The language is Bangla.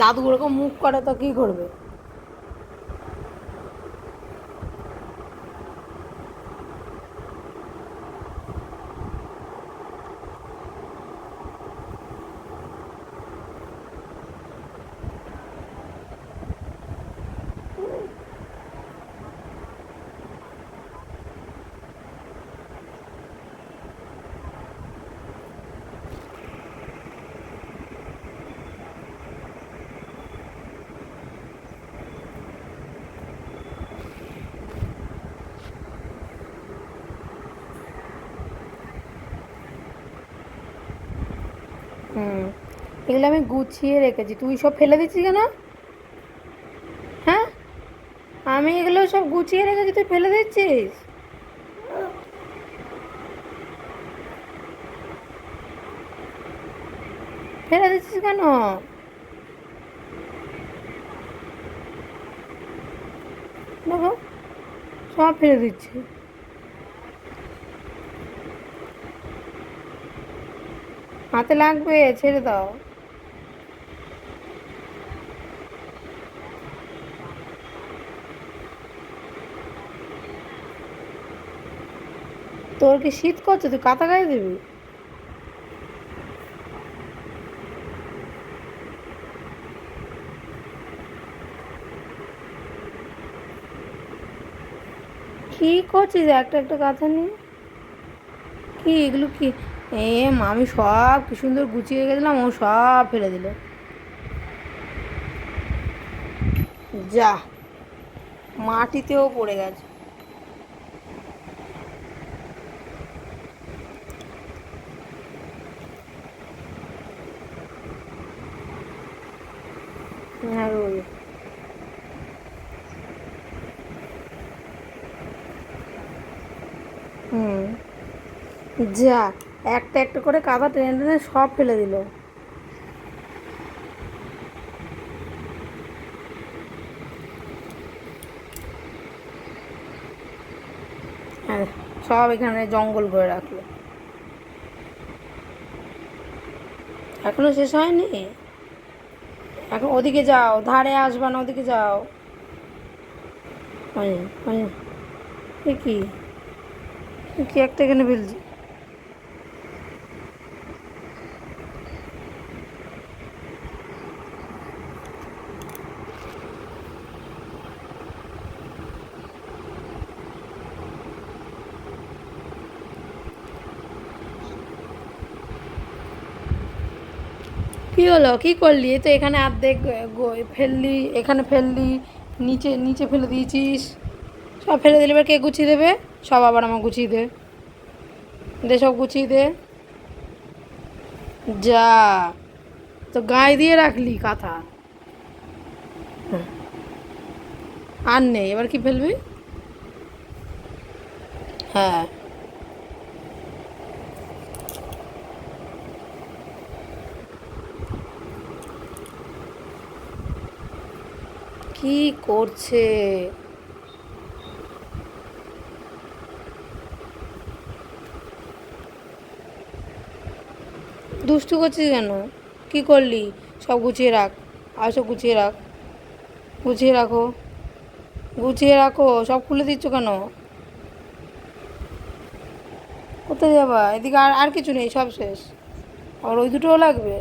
দাদু ওরকম মুখ করে তো কী করবে? হুম, এগুলো আমি গুছিয়ে রেখেছি, তুই সব ফেলে দিচ্ছিস কেন? হ্যাঁ, আমি এগুলো সব গুছিয়ে রেখেছি, তুই ফেলে দিচ্ছিস? ফেলে দিচ্ছিস কেন? দেখো, সব ফেলে দিচ্ছি। হাতে লাগবে, ছেড়ে দাও। তোর কি শীত করছে? তুই কাঁথা গায়ে দিবি? কি করছিস একটা একটা কাঁথা নিয়ে? কি এগুলো কি? আমি সব কি সুন্দর গুছিয়ে গেছিলাম, ও সব ফেলে দিল। যা, মাটিতেও পড়ে গেছে। আর ওই হুম, যা, একটা একটা করে কাঁথা টেনে টেনে সব ফেলে দিল। হ্যাঁ, সব এখানে জঙ্গল করে রাখলো। এখনো শেষ হয়নি? এখন ওদিকে যাও, ধারে আসবা না, ওদিকে যাও। ওই, ওই, এ কি? এ কি একটা এখানে ফেলছি? কি হলো? কি করলি? এই তো এখানে অর্ধেক ফেললি, এখানে ফেললি, নিচে নিচে ফেলে দিয়েছিস। সব ফেলে দিলে এবার কে গুছিয়ে দেবে? সব আবার আমার গুছিয়ে দে। দে, সব গুছিয়ে দে। যা, তো গায়ে দিয়ে রাখলি কাঁথা। আর নেই, এবার কি ফেলবি? হ্যাঁ। কি করছে? দুষ্টু করছিস কেন? কি করলি? সব গুছিয়ে রাখ। আর সব গুছিয়ে রাখ। গুছিয়ে রাখো। গুছিয়ে রাখো, সব খুলে দিচ্ছ কেন? কোথায় যাবা? এদিকে আর আর কিছু নেই, সব শেষ? আর ওই দুটোও লাগবে?